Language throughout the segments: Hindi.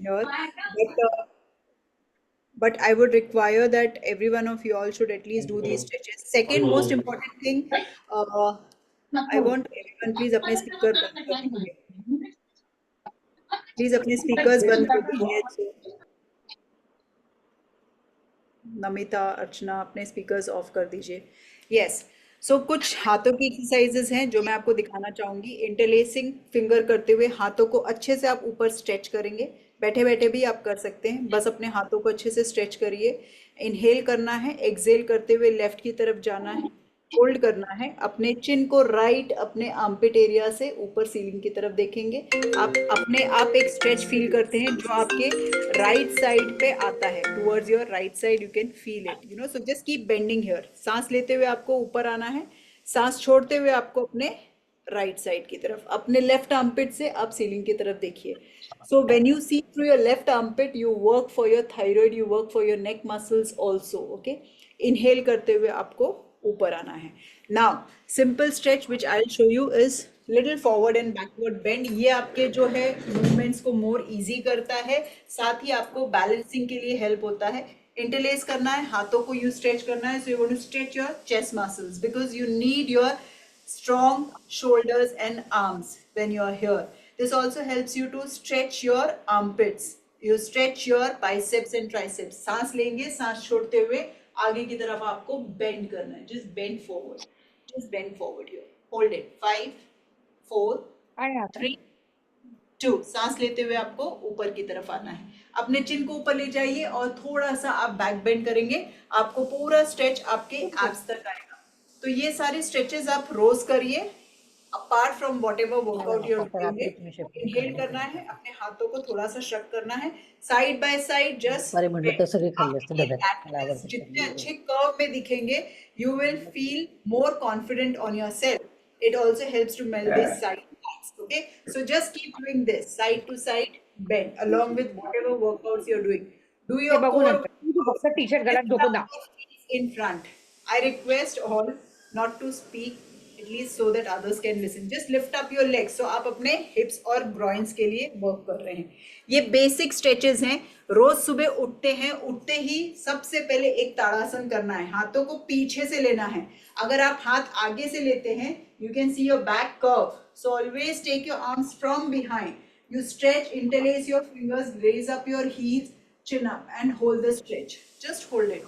here, but I would require that every one of you all should at least do these stretches. Second most important thing, uh, I want everyone please अपने speaker बंद कर दीजिए. Please अपने speakers बंद कर दीजिए. So, नमिता, अर्चना, अपने स्पीकर्स ऑफ कर दीजिए. यस. सो कुछ हाथों की एक्सरसाइजेस हैं जो मैं आपको दिखाना चाहूंगी. इंटरलेसिंग फिंगर करते हुए हाथों को अच्छे से आप ऊपर स्ट्रेच करेंगे. बैठे बैठे भी आप कर सकते हैं. बस अपने हाथों को अच्छे से स्ट्रेच करिए. इनहेल करना है, एक्सहेल करते हुए लेफ्ट की तरफ जाना है, होल्ड करना है. अपने चिन को राइट अपने आर्मपिट एरिया से ऊपर सीलिंग की तरफ देखेंगे. आप अपने आप एक स्ट्रेच फील करते हैं जो आपके राइट साइड पे आता है. Towards your right side you can feel it, you know. So just keep bending here. सांस लेते हुए आपको ऊपर आना है. सांस छोड़ते हुए आपको अपने राइट साइड की तरफ, अपने लेफ्ट आर्मपिट से आप सीलिंग की तरफ देखिए. So when you see through your left armpit you work for your thyroid, you work for your neck muscles also. Okay. Inhale करते हुए आपको ऊपर आना है. Now simple stretch which I will show you is little forward and backward bend. ये आपके जो है मूवमेंट्स को मोर इजी करता है, साथ ही आपको बैलेंसिंग के लिए हेल्प होता है. इंटरलेस करना है, हाथों को यू स्ट्रेच करना है. So you want to stretch your chest muscles because you need your strong shoulders and arms when you are here. This also helps you to stretch your armpits. You stretch your biceps and triceps. सांस लेंगे, सांस छोड़ते हुए आगे की तरफ आपको बेंड करना है. Just bend forward. Just bend forward here. Hold it. 5, 4, आया आता है. 3, 2. सांस लेते हुए आपको ऊपर की तरफ आना है. अपने चिन को ऊपर ले जाइए और थोड़ा सा आप बैक बेंड करेंगे. आपको पूरा स्ट्रेच आपके एब्स तक आएगा. तो ये सारे स्ट्रेचेस आप रोज करिए. Apart from what ever workout you're doing. Inhale करना है, अपने हाथों को थोड़ा सा श्रक करना है, साइड बाय साइड जस्ट. बरे म्हणलं तर सगळे खाल्ले असते आपके डब्यात, मला abdominals आवडते. जितने अच्छे कर्व में दिखेंगे you will feel more confident on your self. It also helps to melt this side fats. Okay, so just keep doing this side to side bend along with whatever workouts you're doing. Do ते your बघू core नंतर. तू फक्त टी शर्ट घालत झोपून दा. in front. I request all not to speak at least so that others can listen. Just lift up your legs. So आप अपने hips और groins के लिए work कर रहे हैं. ये basic stretches हैं. रोज सुबह उठते हैं, उठते ही सबसे पहले एक ताड़ासन करना है. हाथों को पीछे से लेना है. अगर आप हाथ आगे से लेते हैं you can see your back curve. So always take your arms from behind. You stretch, interlace your fingers, raise up your heels, chin up and hold the stretch. Just hold it.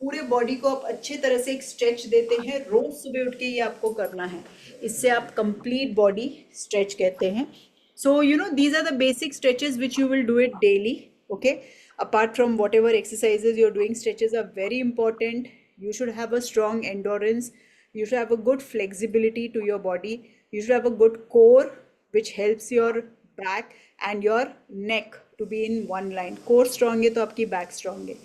पूरे बॉडी को आप अच्छे तरह से एक स्ट्रेच देते हैं. रोज सुबह उठ के ये आपको करना है. इससे आप कंप्लीट बॉडी स्ट्रेच कहते हैं. So you know these are the basic stretches which you will do it daily. Okay. Apart from whatever exercises you are doing, stretches are very important. You should have a strong endurance. You should have a good flexibility to your body. You should have a good core which helps your back and your neck to be in one line. Core strong है तो आपकी back strong है.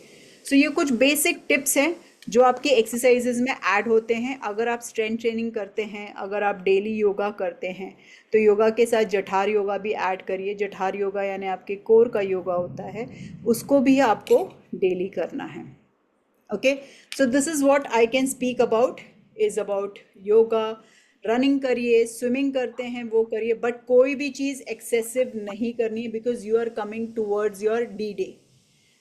So ये कुछ basic tips हैं जो आपके exercises में add होते हैं. अगर आप strength training करते हैं, अगर आप daily योगा करते हैं तो योगा के साथ जठार योगा भी add करिए. जठार योगा यानी आपके core का योगा होता है, उसको भी आपको daily करना है. Okay, so this is what I can speak about is about yoga. Running करिए, स्विमिंग करते हैं वो करिए, बट कोई भी चीज़ एक्सेसिव नहीं करनी है because you are coming towards your D day.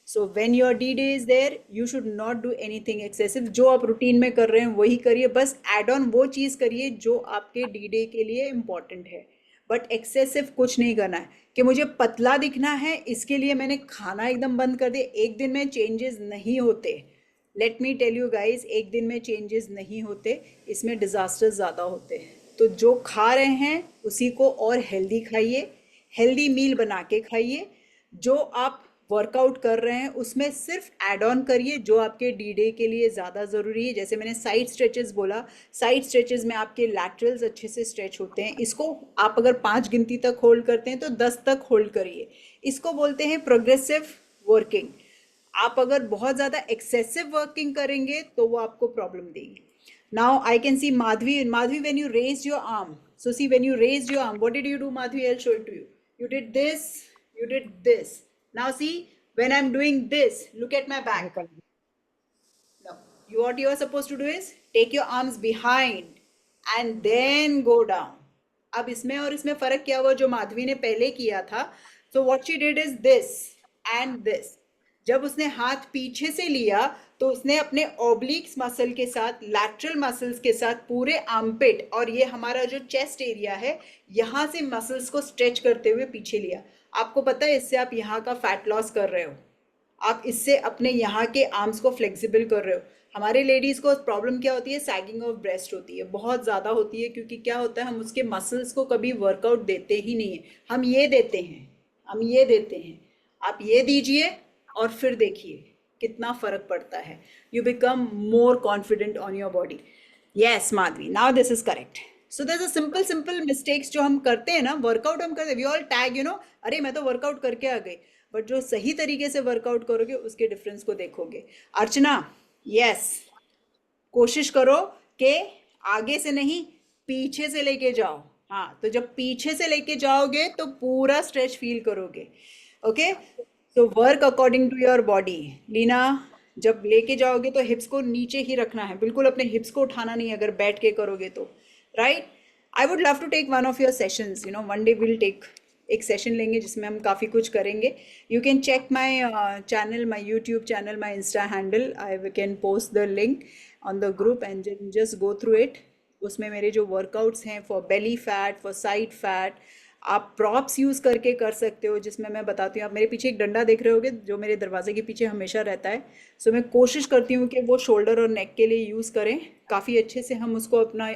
So when your D day is there you should not do anything excessive. जो आप रूटीन में कर रहे हैं वही करिए, बस एड ऑन वो चीज़ करिए जो आपके डी डे के लिए इम्पॉर्टेंट है. बट एक्सेसिव कुछ नहीं करना है कि मुझे पतला दिखना है इसके लिए मैंने खाना एकदम बंद कर दिया. एक दिन में चेंजेस नहीं होते. Let me tell you guys, एक दिन में चेंजेस नहीं होते, इसमें डिज़ास्टर्स ज़्यादा होते हैं. तो जो खा रहे हैं उसी को और हेल्दी खाइए, हेल्दी मील बना के खाइए. जो आप वर्कआउट कर रहे हैं उसमें सिर्फ ऐड ऑन करिए जो आपके डी डे के लिए ज़्यादा ज़रूरी है. जैसे मैंने साइड स्ट्रेचेस बोला, साइड स्ट्रेचेस में आपके लैटरल्स अच्छे से स्ट्रेच होते हैं. इसको आप अगर 5 गिनती तक होल्ड करते हैं तो 10 तक होल्ड करिए. इसको बोलते हैं प्रोग्रेसिव वर्किंग. आप अगर बहुत ज़्यादा एक्सेसिव वर्किंग करेंगे तो वो आपको प्रॉब्लम देगी. Now I can see Madhavi. Madhavi, when you raise your arm, so see when you raise your arm, what did you do Madhavi? I will show it to you. You did this, you did this. Now see, when I'm doing this, look at my back. Now, what you are supposed to do is take your arms behind and then go down. अब इसमें और इसमें फ़र्क क्या हुआ? जो माधवी ने पहले किया था, So what she did is this and this. जब उसने हाथ पीछे से लिया तो उसने अपने ओब्लिक्स मसल के साथ, लैटरल मसल्स के साथ पूरे आर्मपिट और ये हमारा जो चेस्ट एरिया है यहाँ से मसल्स को स्ट्रेच करते हुए पीछे लिया। आपको पता है इससे आप यहाँ का फैट लॉस कर रहे हो, आप इससे अपने यहाँ के आर्म्स को फ्लेक्सिबल कर रहे हो। हमारे लेडीज को प्रॉब्लम क्या होती है, सैगिंग ऑफ ब्रेस्ट होती है, बहुत ज़्यादा होती है, क्योंकि क्या होता है हम उसके मसल्स को कभी वर्कआउट देते ही नहीं है। हम ये देते हैं, हम ये देते हैं, आप ये दीजिए और फिर देखिए कितना फर्क पड़ता है। You become more confident on your body. Yes Madhavi, now this is correct. So there is a simple simple mistakes जो हम करते हैं ना, वर्कआउट हम करते हैं, वी ऑल टैग अरे मैं तो वर्कआउट करके आ गई, बट जो सही तरीके से वर्कआउट करोगे उसके डिफरेंस को देखोगे। अर्चना, यस, कोशिश करो कि आगे से नहीं पीछे से लेके जाओ। हाँ, तो जब पीछे से लेके जाओगे तो पूरा स्ट्रेच फील करोगे। ओके, तो work according to your body. Leena, जब लेके जाओगे तो हिप्स को नीचे ही रखना है, बिल्कुल अपने हिप्स को उठाना नहीं है अगर बैठ के करोगे तो। Right, I would love to take one of your sessions, one day will take, एक सेशन लेंगे जिसमें हम काफ़ी कुछ करेंगे। You can check my channel, my YouTube channel, my insta handle, I can post the link on the group and just go through it. उसमें मेरे जो वर्कआउट्स हैं for belly fat, for side fat, आप प्रॉप्स यूज़ करके कर सकते हो, जिसमें मैं बताती हूँ। आप मेरे पीछे एक डंडा देख रहे होगे जो मेरे दरवाजे के पीछे हमेशा रहता है। सो मैं कोशिश करती हूँ कि वो शोल्डर और नेक के लिए यूज़ करें, काफ़ी अच्छे से हम उसको अपना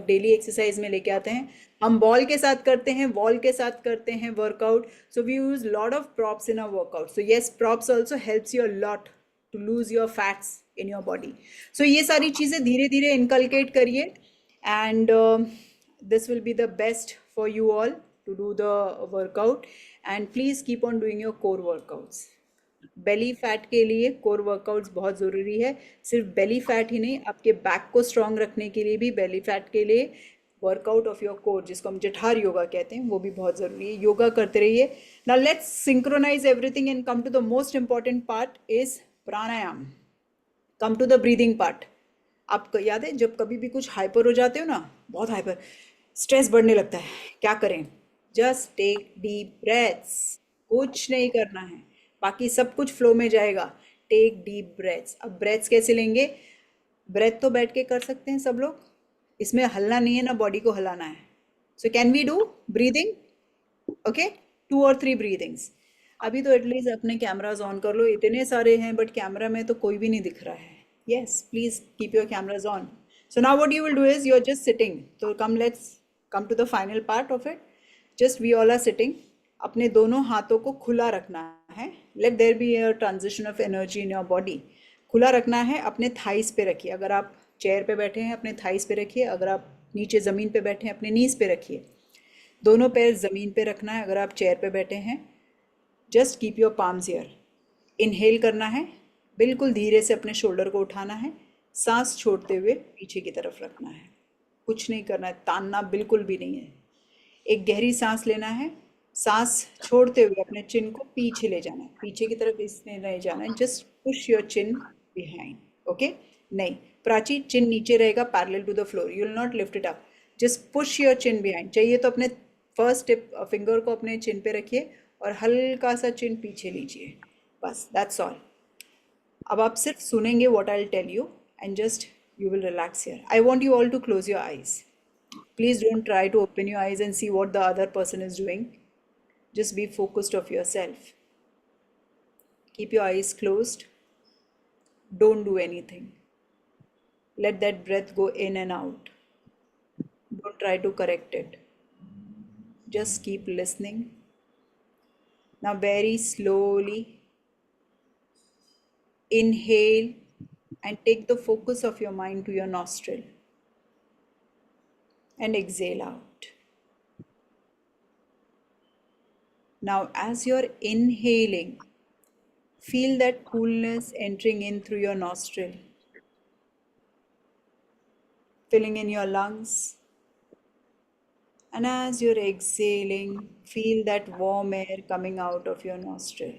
डेली एक्सरसाइज में लेके आते हैं। हम बॉल के साथ करते हैं, वॉल के साथ करते हैं workout. So we use lot of props in a workout. So yes, props also helps you a lot to lose your fats in your body. So ये सारी चीज़ें धीरे धीरे इनकलकेट करिए and this will be the best for you all to do the workout, and please keep on doing your core workouts. Belly fat के लिए कोर वर्कआउट्स बहुत ज़रूरी है। सिर्फ बेली फैट ही नहीं, आपके बैक को स्ट्रांग रखने के लिए भी बेली फैट के लिए वर्कआउट ऑफ योर कोर, जिसको हम जठार योगा कहते हैं, वो भी बहुत ज़रूरी है। योगा करते रहिए। Now let's synchronize everything and come to the most important part is pranayama. Come to the breathing part. आपको याद है जब कभी भी कुछ हाइपर हो जाते हो ना, बहुत हाइपर, स्ट्रेस बढ़ने लगता है, क्या करें? जस्ट टेक डीप ब्रेथ्स, कुछ नहीं करना है, बाकी सब कुछ फ्लो में जाएगा। Take deep breaths. अब ब्रेथ्स कैसे लेंगे? ब्रेथ तो बैठ के कर सकते हैं सब लोग, इसमें हलना नहीं है ना, बॉडी को हिलाना है। So can we do breathing? Okay, 2 और 3 ब्रीदिंग्स। अभी तो एटलीस्ट अपने कैमराज ऑन कर लो, इतने सारे हैं बट कैमरा में तो कोई भी नहीं दिख रहा है। yes, please keep your cameras on. So now what you will do is you're just sitting. So let's come to the final part of it. Just we all are sitting. अपने दोनों हाथों को खुला रखना है। Let there be a transition of energy in your body. खुला रखना है, अपने थाइस पे रखिए। अगर आप चेयर पे बैठे हैं अपने थाइस पे रखिए, अगर आप नीचे ज़मीन पे बैठे हैं अपने नीज पे रखिए। दोनों पैर ज़मीन पे रखना है अगर आप चेयर पे बैठे हैं। Just keep your palms here. Inhale करना है, बिल्कुल धीरे से अपने शोल्डर को उठाना है, सांस छोड़ते हुए पीछे की तरफ रखना है। कुछ नहीं करना है, तानना बिल्कुल भी नहीं है। एक गहरी सांस लेना है, सांस छोड़ते हुए अपने चिन को पीछे ले जाना है, पीछे की तरफ इसने नहीं जाना है। Just push your chin behind. Okay, नहीं प्राची, चिन नीचे रहेगा parallel to the floor, you will not lift it up. Just push your chin behind. चाहिए तो अपने फर्स्ट टिप फिंगर को अपने चिन पे रखिए और हल्का सा चिन पीछे लीजिए, बस, दैट्स ऑल। अब आप सिर्फ सुनेंगे what I'll tell you and just you will relax here. I want you all to close your eyes. Please don't try to open your eyes and see what the other person is doing. Just be focused of yourself. Keep your eyes closed. Don't do anything. Let that breath go in and out. Don't try to correct it. Just keep listening. Now very slowly inhale and take the focus of your mind to your nostril and exhale out. Now, as you're inhaling, feel that coolness entering in through your nostril, filling in your lungs. And as you're exhaling, feel that warm air coming out of your nostril.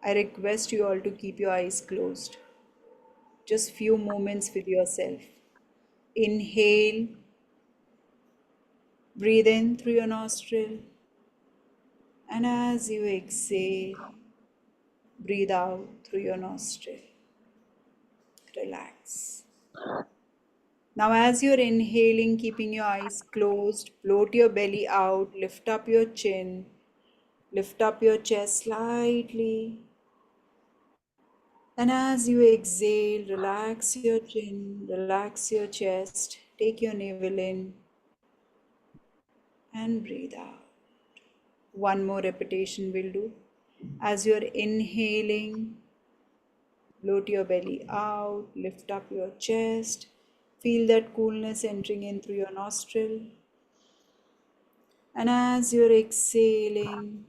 I request you all to keep your eyes closed. Just few moments with yourself. Inhale, breathe in through your nostril And as you exhale, breathe out through your nostril. Relax. Now, as you're inhaling, keeping your eyes closed, float your belly out, lift up your chin, lift up your chest slightly. And as you exhale, relax your chin, relax your chest, take your navel in, and breathe out. One more repetition will do. As you're inhaling, float your belly out, lift up your chest, feel that coolness entering in through your nostril. And as you're exhaling,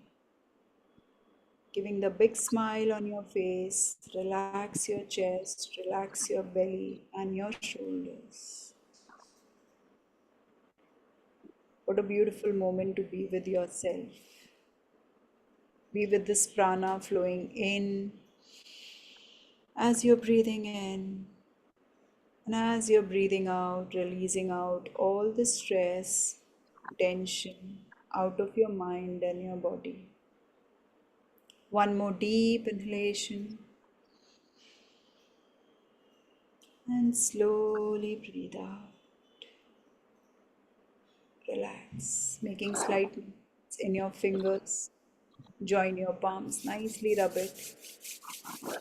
giving the big smile on your face, relax your chest, relax your belly and your shoulders. What a beautiful moment to be with yourself. Be with this prana flowing in as you're breathing in, and as you're breathing out, releasing out all the stress, tension out of your mind and your body. One more deep inhalation and slowly breathe out. Relax, making slight movements in your fingers. Join your palms, nicely rub it.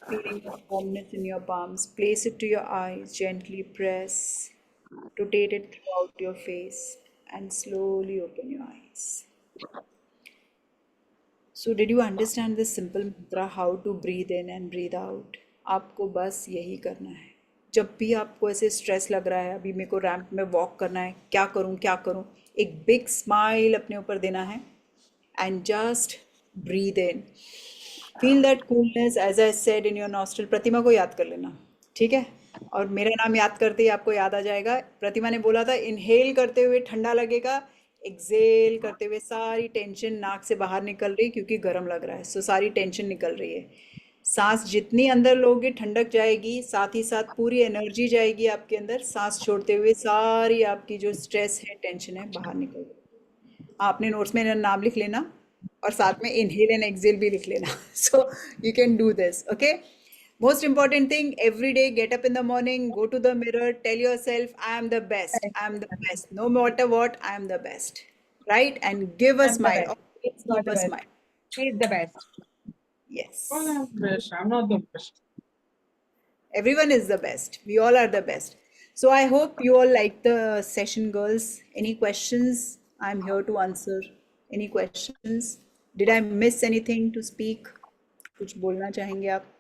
Feeling the warmness in your palms. Place it to your eyes, gently press. Rotate it throughout your face and slowly open your eyes. So, did you understand this simple mantra how to breathe in and breathe out? आपको बस यही करना है. जब भी आपको ऐसे स्ट्रेस लग रहा है, अभी मेरे को रैंप में वॉक करना है, क्या करूं, एक बिग स्माइल अपने ऊपर देना है and just breathe in. Feel that coolness, as I said, in your nostril. प्रतिमा को याद कर लेना, ठीक है? और मेरा नाम याद करते ही आपको याद आ जाएगा. प्रतिमा ने बोला था इनहेल करते हुए ठंडा लगेगा, एक्सेल करते हुए सारी टेंशन नाक से बाहर निकल रही क्योंकि गर्म लग रहा है. सो सारी टेंशन निकल रही है. सांस जितनी अंदर लोगे ठंडक जाएगी, साथ ही साथ पूरी एनर्जी जाएगी आपके अंदर. सांस छोड़ते हुए सारी आपकी जो स्ट्रेस है, टेंशन है, बाहर निकल गई. आपने नोट्स में नाम लिख लेना और साथ में इनहेल एंड एक्सेल भी लिख लेना. So you can do this. Okay, most important thing, every day get up in the morning, go to the mirror, tell yourself I am the best, I am the best, no matter what, I am the best, right? And give a I'm the smile, best. always Not keep the a best. smile. He's the best. Yes, I'm not the best. I'm not the best. everyone is the best, we all are the best. So I hope you all like the session, girls. Any questions? I'm here to answer any questions. Did I miss anything to speak? कुछ बोलना चाहेंगे आप?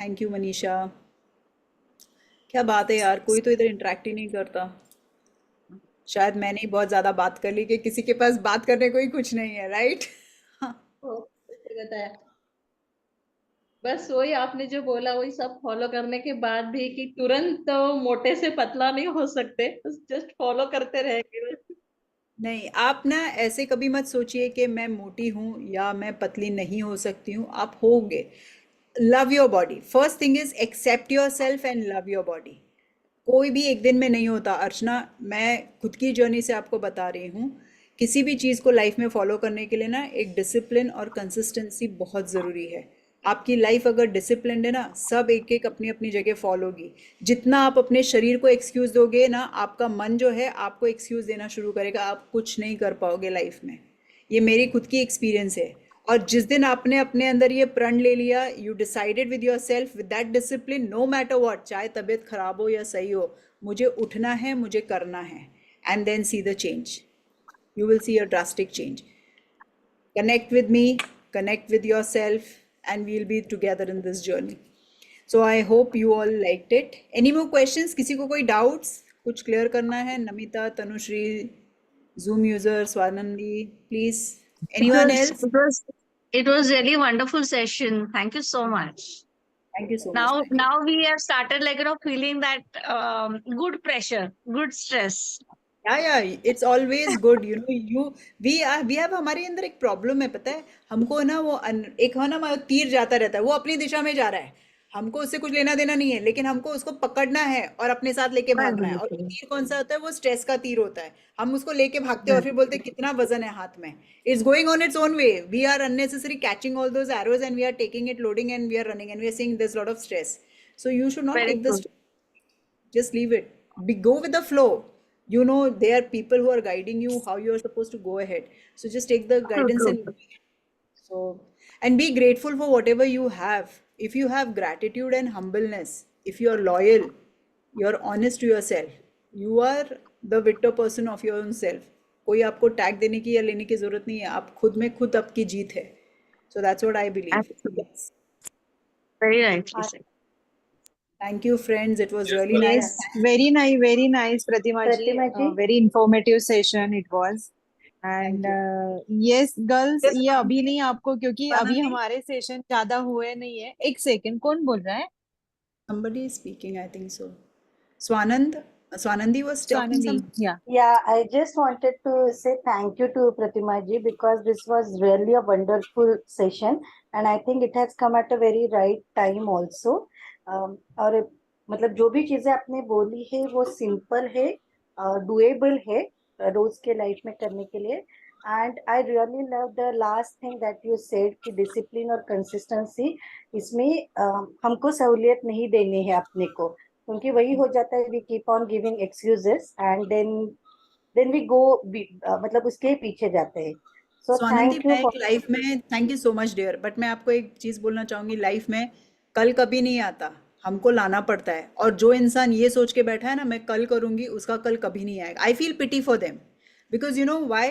Thank you Manisha. क्या बात है यार, कोई तो इधर इंटरेक्ट ही नहीं करता. शायद मैंने ही बहुत ज्यादा बात कर ली कि किसी के पास बात करने को ही कुछ नहीं है, राइट? सही बताया. बस वही आपने जो बोला वही सब फॉलो करने के बाद भी कि तुरंत तो मोटे से पतला नहीं हो सकते, जस्ट फॉलो करते रहेंगे. नहीं, आप ना ऐसे कभी मत सोचिए कि मैं मोटी हूँ या मैं पतली नहीं हो सकती हूँ. आप होगे. Love your body. First thing is accept yourself and love your body. कोई भी एक दिन में नहीं होता. अर्चना, मैं खुद की जर्नी से आपको बता रही हूँ. किसी भी चीज़ को लाइफ में फॉलो करने के लिए ना एक डिसिप्लिन और कंसिस्टेंसी बहुत ज़रूरी है. आपकी लाइफ अगर डिसिप्लिन है ना, सब एक एक अपनी अपनी जगह फॉलो होगी. जितना आप अपने शरीर को एक्सक्यूज़ दोगे ना, आपका मन जो है आपको एक्सक्यूज़ देना शुरू करेगा. आप कुछ नहीं कर पाओगे लाइफ में. ये मेरी खुद की एक्सपीरियंस है. और जिस दिन आपने अपने अंदर ये प्रण ले लिया, you decided with yourself with that discipline, no matter what, चाहे तबीयत खराब हो या सही हो, मुझे उठना है, मुझे करना है, and then see the change. You will see a drastic change. Connect with me, connect with yourself, and we'll be together in this journey. So I hope you all liked it. Any more questions? किसी को कोई doubts? कुछ clear करना है? Namita, Tanushree, Zoom user, Swanandi, please. Anyone else? It was really wonderful session. Thank you so much. Thank you so much. Now we have started feeling that good pressure, good stress. Yeah, it's always good, we have हमारे अंदर एक प्रॉब्लम है, पता है हमको ना. वो एक है ना, तीर जाता रहता है, वो अपनी दिशा में जा रहा है. हमको उससे कुछ लेना देना नहीं है, लेकिन हमको उसको पकड़ना है और अपने साथ लेके बस भागना है। और वो बिल्कुल तीर कौन सा होता है? वो स्ट्रेस का तीर होता है। हम उसको लेके भागते हैं और फिर बोलते हैं कितना वजन है हाथ में। It's going on its own way, we are unnecessary catching all those arrows and we are taking it, loading and we are running and we are seeing this lot of stress. So you should not Very take the, true. just leave it. Be, go with the flow. You know, there are people who are guiding you how you are supposed to go ahead, so just take the True, guidance true. and so, and be grateful for whatever you have. If you have gratitude and humbleness, if you are loyal, you are honest to yourself, you are the victor person of your own self. कोई आपको टैग देने की या लेने की जरूरत नहीं है, आप खुद में खुद आपकी जीत है. So that's what I believe. Absolutely. Yes. Very nicely said. Thank you, friends. It was really nice. Yes, very nice, Pratima ji. Pratima ji Very informative session it was. And Thank you. yes, girls, Yes, ये अभी नहीं आपको, क्योंकि अभी Swanandi? हमारे सेशन ज्यादा हुए नहीं है. एक सेकंड, कौन बोल रहा है? Somebody is speaking, I think so. Swanand, Swanandi was talking Swanandi, something. या Yeah, I just wanted to say thank you to Pratima ji because this was really a wonderful session and I think it has come at a very right time also. और मतलब जो भी चीजें आपने बोली है वो सिंपल है, डुएबल है रोज के लाइफ में करने के लिए. And I really love the last thing that you said कि डिसिप्लिन और कंसिस्टेंसी, इसमें हमको सहूलियत नहीं देनी है अपने को, क्योंकि वही हो जाता है we keep on giving excuses and then we go, मतलब उसके पीछे जाते हैं. सो स्वानंदी, थैंक यू मैं एक लाइफ में, thank you so much dear, but मैं आपको एक चीज़ बोलना चाहूँगी, लाइफ में कल कभी नहीं आता, हमको लाना पड़ता है. और जो इंसान ये सोच के बैठा है ना मैं कल करूँगी, उसका कल कभी नहीं आएगा. I feel pity for them, because you know why.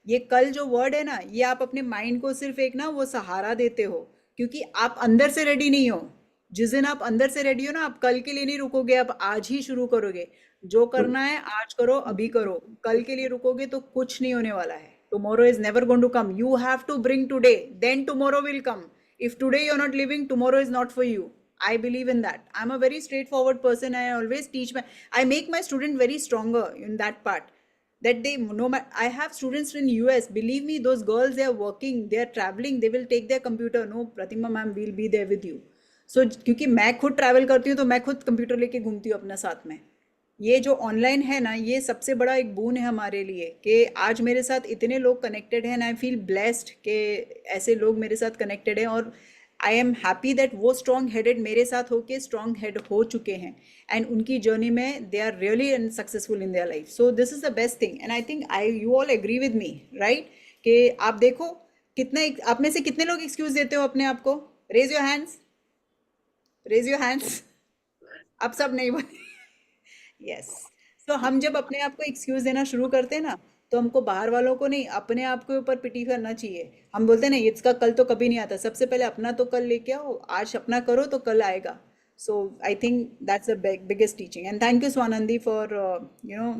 ये कल जो वर्ड है ना, ये आप अपने माइंड को सिर्फ एक ना वो सहारा देते हो, क्योंकि आप अंदर से रेडी नहीं हो. जिस दिन आप अंदर से रेडी हो ना, आप कल के लिए नहीं रुकोगे, आप आज ही शुरू करोगे. जो करना है आज करो, अभी करो. कल के लिए रुकोगे तो कुछ नहीं होने वाला है. Tomorrow is never going to come. You have to bring today, then tomorrow will come. If today you're not living, tomorrow is not for you. I believe in that. I'm a very straightforward person. I always teach I make my student very stronger in that part. That they know I have students in US. Believe me, those girls, they are working, they are traveling, they will take their computer. No, Pratima ma'am, we'll be there with you. So क्योंकि मैं खुद ट्रैवल करती हूँ तो मैं खुद कंप्यूटर लेके घूमती हूँ अपना साथ में. ये जो ऑनलाइन है ना, ये सबसे बड़ा एक बून है हमारे लिए कि आज मेरे साथ इतने लोग कनेक्टेड हैं. आई फील ब्लेस्ड कि ऐसे लोग मेरे साथ कनेक्टेड हैं. और आई एम हैप्पी दैट वो स्ट्रॉन्ग हेडेड मेरे साथ होके स्ट्रॉन्ग हेड हो चुके हैं एंड उनकी जर्नी में they are really successful in their life. So this is the best thing and I think you all agree with me, right? कि आप देखो कितने, आप में से कितने लोग एक्सक्यूज देते हो अपने आप को? Raise your hands, raise your hands. आप सब नहीं बोले. यस. सो हम जब अपने आप को एक्सक्यूज देना शुरू करते हैं ना, तो हमको बाहर वालों को नहीं, अपने आप के ऊपर पिटी करना चाहिए. हम बोलते हैं ना इसका कल तो कभी नहीं आता. सबसे पहले अपना तो कल लेके आओ, आज अपना करो तो कल आएगा. So I think that's the biggest teaching and thank you Swanandi for you know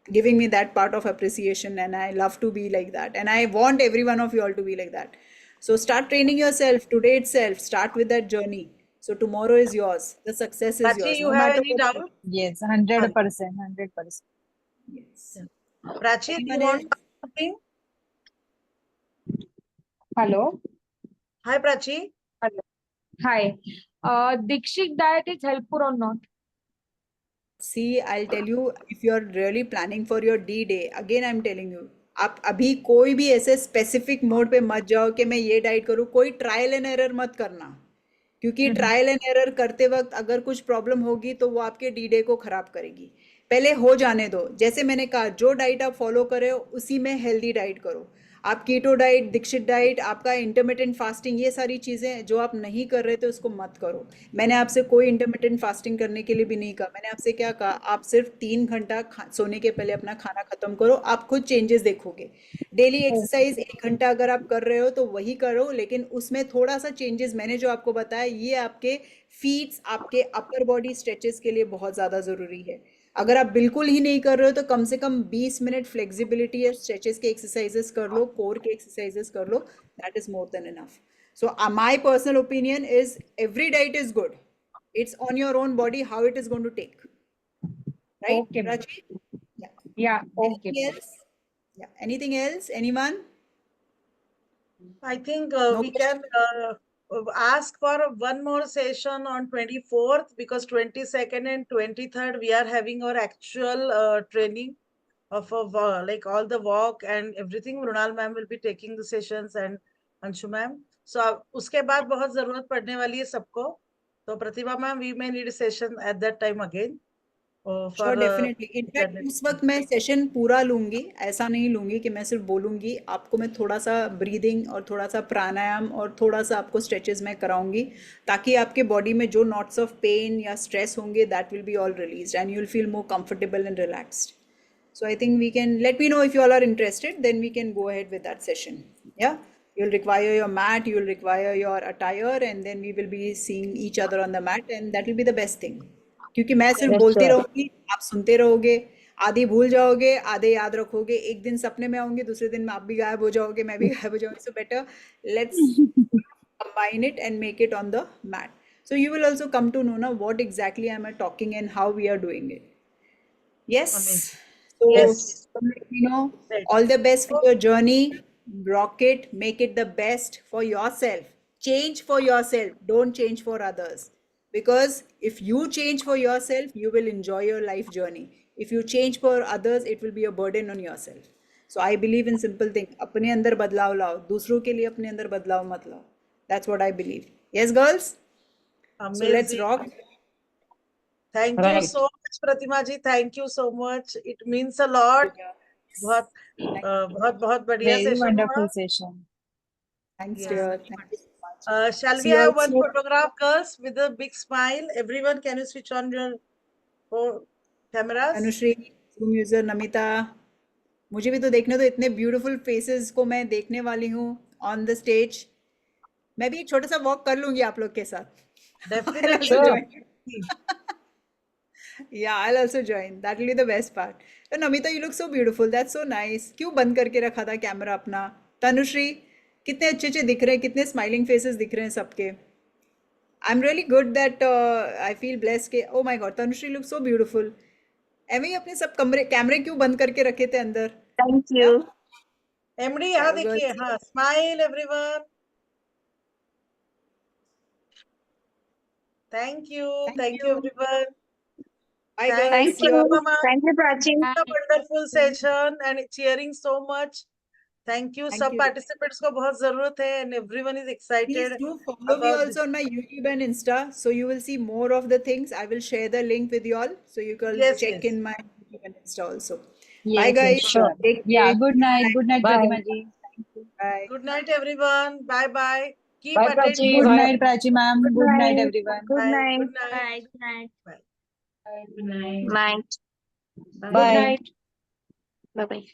giving me that part of appreciation, and I love to be like that and I want every one of you all to be like that. So start training yourself today itself, start with that journey. So tomorrow is yours, the success is Prachi, yours, you no have matter any what. doubt? yes, 100%, 100%. Yes. Prachi, you Anyone want else? something? hello. Hi, Prachi. Hello. Hi. Dikshit diet is helpful or not? See, I'll tell you, if you're really planning for your D day, again I'm telling you, आप अभी कोई भी ऐसे स्पेसिफिक मोड पे मत जाओ कि मैं ये डाइट करूँ. कोई ट्रायल एंड एरर मत करना, क्योंकि ट्रायल एंड एरर करते वक्त अगर कुछ प्रॉब्लम होगी तो वो आपके डी डे को खराब करेगी. पहले हो जाने दो. जैसे मैंने कहा, जो डाइट आप फॉलो कर रहे हो उसी में हेल्दी डाइट करो. आप कीटो डाइट, दीक्षित डाइट, आपका इंटरमिटेंट फास्टिंग, ये सारी चीज़ें जो आप नहीं कर रहे थे उसको मत करो. मैंने आपसे कोई इंटरमिटेंट फास्टिंग करने के लिए भी नहीं कहा. मैंने आपसे क्या कहा, आप सिर्फ 3 घंटा सोने के पहले अपना खाना खत्म करो. आप खुद चेंजेस देखोगे. डेली एक्सरसाइज 1 घंटा अगर आप कर रहे हो तो वही करो, लेकिन उसमें थोड़ा सा चेंजेस मैंने जो आपको बताया, ये आपके फीट्स, आपके अपर बॉडी स्ट्रेचेस के लिए बहुत ज़्यादा ज़रूरी है. अगर आप बिल्कुल ही नहीं कर रहे हो तो कम से कम 20 मिनट फ्लेक्सिबिलिटी या स्ट्रेचेस के एक्सरसाइजेस कर लो, कोर के एक्सरसाइजेस कर लो. That is more than enough. So my personal opinion is every diet is good. It's on your own body how it is going to take, right Okay. Prachi? Yeah. Okay. Anything else? Yeah, anything else, anyone? I think No we can ask for one more session on 24th because 22nd and 23rd we are having our actual training of like all the walk and everything. Mrunal ma'am will be taking the sessions and Anshu ma'am. So उसके बाद बहुत जरूरत पड़ने वाली है सबको. तो प्रतिभा ma'am, we may need a session at that time again. Sure definitely in fact उस वक्त मैं सेशन पूरा लूंगी, ऐसा नहीं लूंगी कि मैं सिर्फ बोलूंगी. आपको मैं थोड़ा सा ब्रीदिंग और थोड़ा सा प्राणायाम और थोड़ा सा आपको स्ट्रेचेस मैं कराऊंगी ताकि आपके बॉडी में जो नॉट्स ऑफ पेन या स्ट्रेस होंगे that will be all released and you will feel more comfortable and relaxed. So I think we can, let me know if you all are interested, then we can go ahead with that session. Yeah, you'll require your mat, you'll require your attire, and then we will be seeing each other on the mat, and that will be the best thing. क्योंकि मैं सिर्फ बोलती रहूंगी, आप सुनते रहोगे, आधे भूल जाओगे, आधे याद रखोगे, एक दिन सपने में आऊंगे, दूसरे दिन में आप भी गायब हो जाओगे, मैं भी गायब हो जाऊंगी. So better let's combine it and make it on the mat. So you will also come to know now what exactly am I talking and how we are doing it. Yes. Amazing. So, Yes. you know, Right. all the best for your journey. Rock it, make it the best for yourself. Change for yourself. Don't change for others. Because if you change for yourself, you will enjoy your life journey. If you change for others, it will be a burden on yourself. So I believe in simple thing. अपने अंदर बदलाव लाओ, दूसरों के लिए अपने अंदर बदलाव मत लाओ. That's what I believe. Yes, girls? So let's Amazing. rock. Thank you so much, Pratima ji. Thank you so much. It means a lot. बहुत बहुत बढ़िया Very session wonderful हुआ. session. Thanks, Yes. dear. Thank you so much. Shall we See you have one also. photograph, girls, with a big smile? Everyone, can you switch on your cameras? Anushree, Zoom user Namita, मुझे भी तो देखने दो, इतने ब्यूटीफुल फेसेस को मैं देखने वाली हूँ ऑन द स्टेज. मैं भी एक छोटा सा वॉक कर लूंगी आप लोग के साथ. Definitely. I'll also join. Yeah, I'll also join. That will be the best part. तो Namita, you look so beautiful. That's so nice. क्यों बंद करके रखा था कैमरा अपना? तनुश्री, कितने अच्छे अच्छे दिख रहे हैं, कितने स्माइलिंग फेसेस दिख रहे हैं सबके. I'm really good that I feel blessed के oh my God, Tanushree looks so beautiful. एवं ही अपने सब कैमरे क्यों बंद करके रखे थे अंदर? Thank you. MD यहाँ Chalo, देखिए. girls. हाँ, smile everyone. Thank you. Thank Thank you. you everyone. Bye, girls. Thank See you you. all. Mama. Thank you, Prachi. A wonderful session and cheering so much. Thank you. Thank सब you. participants को बहुत जरूरत है and everyone is Please excited do follow me about also on my YouTube and Insta, so you will see more of the things. I will share the link with you all, so you can Yes, check yes. in my YouTube and Insta also. Yes, Bye, yes, guys. sure. Take Yeah, care. good night. Good night, Bye. Pratima ji. Bye. Good night everyone. Bye bye. Keep Bye, attending. Prachi. Good Bye. night, Prachi ma'am. Good Good night, night. everyone. Good Bye. night. Good night. Bye. Good night. Bye. Good night. Night. Bye. Good night. Bye bye.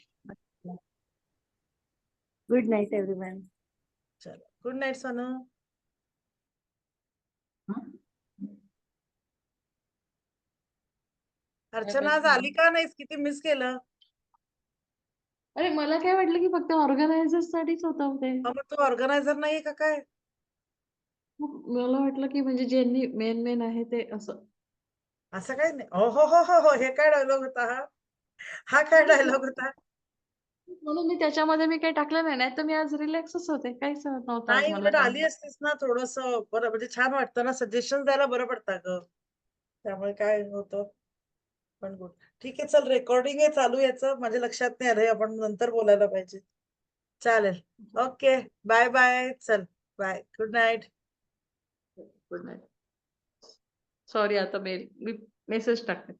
Good night, everyone. चलो. Good night Sonu. अर्चना आज आली का नाही? किती मिस केलं. अरे मला काय वाटलं की फक्त ऑर्गनायझर्स साठीच होतं ते. मग तू ऑर्गनायझर नाहीये का काय? मला वाटलं की म्हणजे ज्यांनी मेन आहे ते असं. असं काही नाही. हो हो हो हो हो. हे काय डायलॉग होता हा? हा काय डायलॉग होता? म्हणून मी त्याच्यामध्ये मी काही टाकलं नाही. नाहीतर मी आज रिलॅक्सच होते. काहीच नव्हतं आज नाही, मला उलट काम. आली असतीस ना थोडस बरं, म्हणजे छान वाटतं ना, सजेशन द्यायला बरं पडतं ग. त्यामुळे काय होतं पण गुड. ठीक आहे, चल रेकॉर्डिंग आहे चालू याचं, माझ्या लक्षात नाही आलंय, आपण नंतर बोलायला पाहिजे. चालेल. Okay, bye bye. चल bye. Good night. Good night. Sorry आता मी मेसेज टाकते.